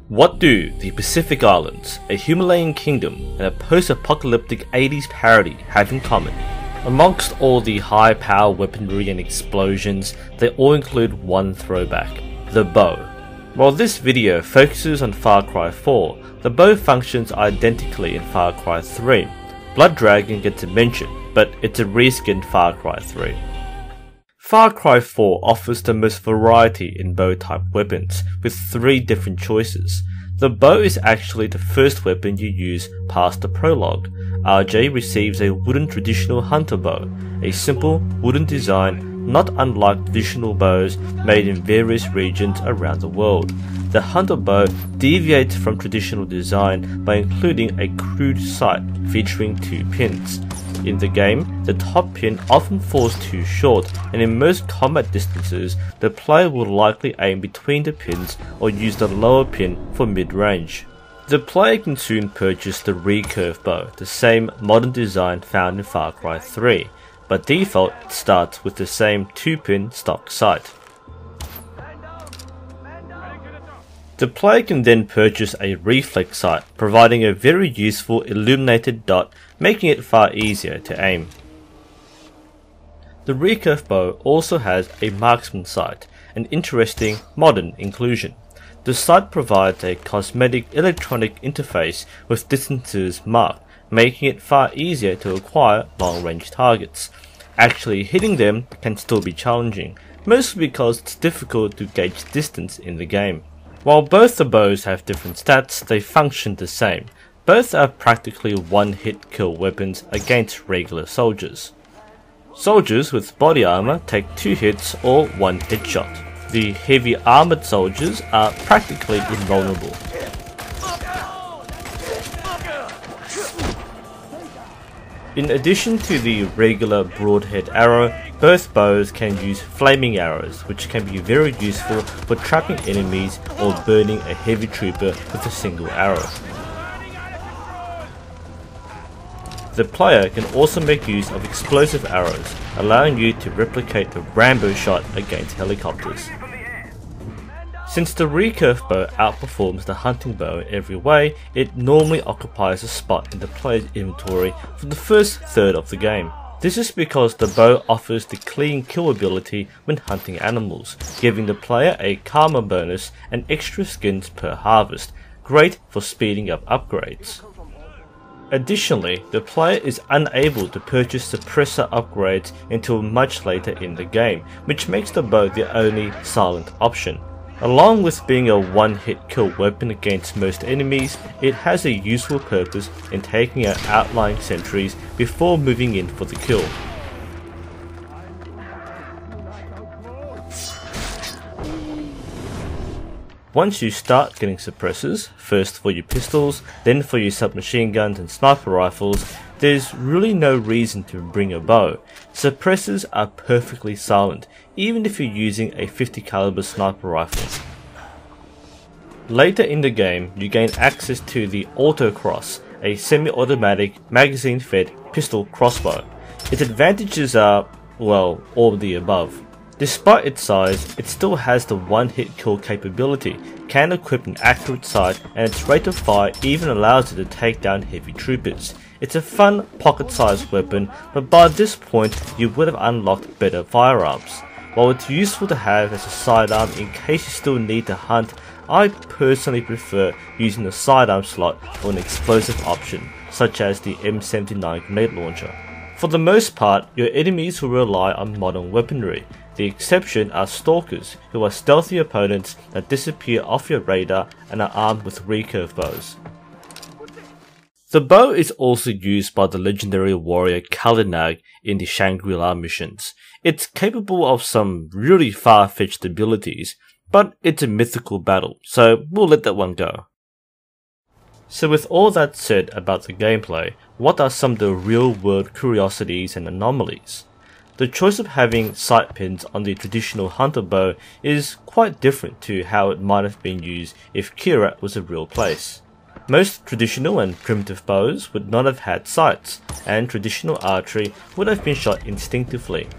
What do the Pacific Islands, a Himalayan kingdom, and a post-apocalyptic 80s parody have in common? Amongst all the high-power weaponry and explosions, they all include one throwback: the bow. While this video focuses on Far Cry 4, the bow functions identically in Far Cry 3. Blood Dragon gets a mention, but it's a reskinned Far Cry 3. Far Cry 4 offers the most variety in bow type weapons, with 3 different choices. The bow is actually the first weapon you use past the prologue. RJ receives a wooden traditional hunter bow, a simple wooden design not unlike traditional bows made in various regions around the world. The hunter bow deviates from traditional design by including a crude sight featuring 2 pins. In the game, the top pin often falls too short, and in most combat distances, the player will likely aim between the pins or use the lower pin for mid-range. The player can soon purchase the recurve bow, the same modern design found in Far Cry 3, but default it starts with the same 2-pin stock sight. The player can then purchase a reflex sight, providing a very useful illuminated dot, making it far easier to aim. The recurve bow also has a marksman sight, an interesting modern inclusion. The sight provides a cosmetic electronic interface with distances marked, making it far easier to acquire long-range targets. Actually hitting them can still be challenging, mostly because it's difficult to gauge distance in the game. While both the bows have different stats, they function the same. Both are practically one-hit kill weapons against regular soldiers. Soldiers with body armor take 2 hits or 1 headshot. The heavy armored soldiers are practically invulnerable. In addition to the regular broadhead arrow, both bows can use flaming arrows, which can be very useful for trapping enemies or burning a heavy trooper with a single arrow. The player can also make use of explosive arrows, allowing you to replicate the Rambo shot against helicopters. Since the recurve bow outperforms the hunting bow in every way, it normally occupies a spot in the player's inventory for the first third of the game. This is because the bow offers the clean kill ability when hunting animals, giving the player a karma bonus and extra skins per harvest, great for speeding up upgrades. Additionally, the player is unable to purchase suppressor upgrades until much later in the game, which makes the bow the only silent option. Along with being a one-hit kill weapon against most enemies, it has a useful purpose in taking out outlying sentries before moving in for the kill. Once you start getting suppressors, first for your pistols, then for your submachine guns and sniper rifles, there's really no reason to bring a bow. Suppressors are perfectly silent, even if you're using a 50 caliber sniper rifle. Later in the game, you gain access to the Autocross, a semi-automatic, magazine-fed pistol crossbow. Its advantages are, well, all of the above. Despite its size, it still has the one-hit kill capability, can equip an accurate sight, and its rate of fire even allows it to take down heavy troopers. It's a fun, pocket-sized weapon, but by this point you would have unlocked better firearms. While it's useful to have as a sidearm in case you still need to hunt, I personally prefer using the sidearm slot for an explosive option, such as the M79 grenade launcher. For the most part, your enemies will rely on modern weaponry. The exception are stalkers, who are stealthy opponents that disappear off your radar and are armed with recurve bows. The bow is also used by the legendary warrior Kyrat in the Shangri-La missions. It's capable of some really far-fetched abilities, but it's a mythical battle, so we'll let that one go. So with all that said about the gameplay, what are some of the real-world curiosities and anomalies? The choice of having sight pins on the traditional hunter bow is quite different to how it might have been used if Kyrat was a real place. Most traditional and primitive bows would not have had sights, and traditional archery would have been shot instinctively.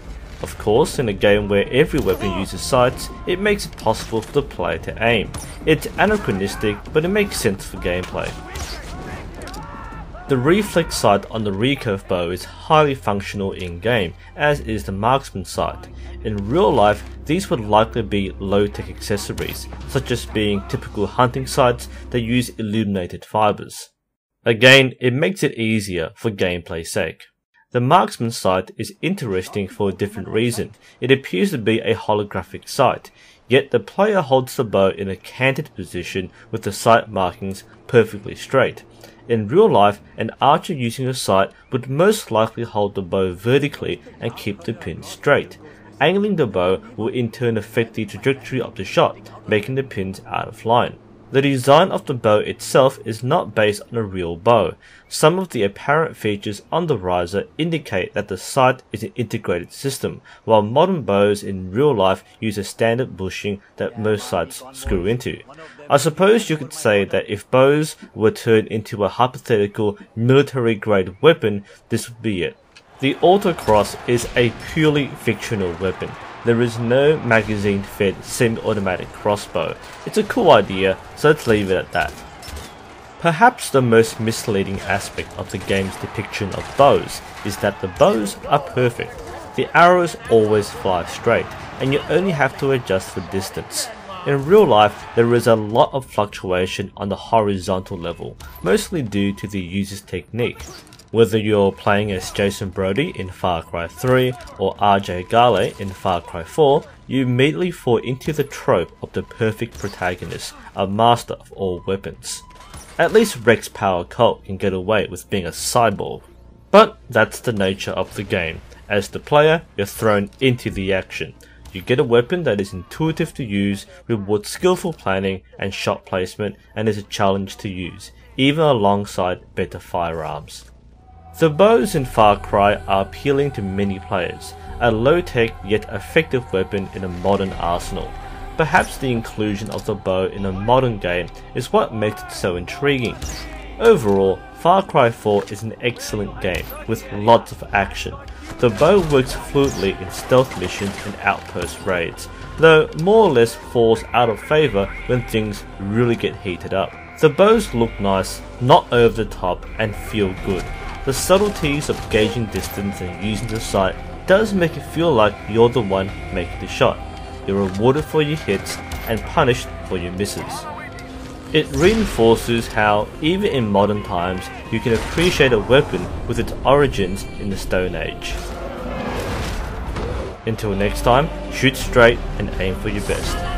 Of course, in a game where every weapon uses sights, it makes it possible for the player to aim. It's anachronistic, but it makes sense for gameplay. The reflex sight on the recurve bow is highly functional in-game, as is the marksman sight. In real life, these would likely be low-tech accessories, such as being typical hunting sights that use illuminated fibers. Again, it makes it easier for gameplay's sake. The marksman sight is interesting for a different reason. It appears to be a holographic sight, yet the player holds the bow in a canted position with the sight markings perfectly straight. In real life, an archer using a sight would most likely hold the bow vertically and keep the pin straight. Angling the bow will in turn affect the trajectory of the shot, making the pins out of line. The design of the bow itself is not based on a real bow. Some of the apparent features on the riser indicate that the sight is an integrated system, while modern bows in real life use a standard bushing that most sights screw into. I suppose you could say that if bows were turned into a hypothetical military-grade weapon, this would be it. The autocross is a purely fictional weapon. There is no magazine-fed semi-automatic crossbow. It's a cool idea, so let's leave it at that. Perhaps the most misleading aspect of the game's depiction of bows is that the bows are perfect. The arrows always fly straight, and you only have to adjust for distance. In real life, there is a lot of fluctuation on the horizontal level, mostly due to the user's technique. Whether you're playing as Jason Brody in Far Cry 3 or Ajay Ghale in Far Cry 4, you immediately fall into the trope of the perfect protagonist, a master of all weapons. At least Rex Power Colt can get away with being a cyborg. But that's the nature of the game. As the player, you're thrown into the action. You get a weapon that is intuitive to use, rewards skillful planning and shot placement, and is a challenge to use, even alongside better firearms. The bows in Far Cry are appealing to many players, a low-tech yet effective weapon in a modern arsenal. Perhaps the inclusion of the bow in a modern game is what makes it so intriguing. Overall, Far Cry 4 is an excellent game with lots of action. The bow works fluidly in stealth missions and outpost raids, though more or less falls out of favour when things really get heated up. The bows look nice, not over the top, and feel good. The subtleties of gauging distance and using the sight does make it feel like you're the one making the shot. You're rewarded for your hits and punished for your misses. It reinforces how, even in modern times, you can appreciate a weapon with its origins in the Stone Age. Until next time, shoot straight and aim for your best.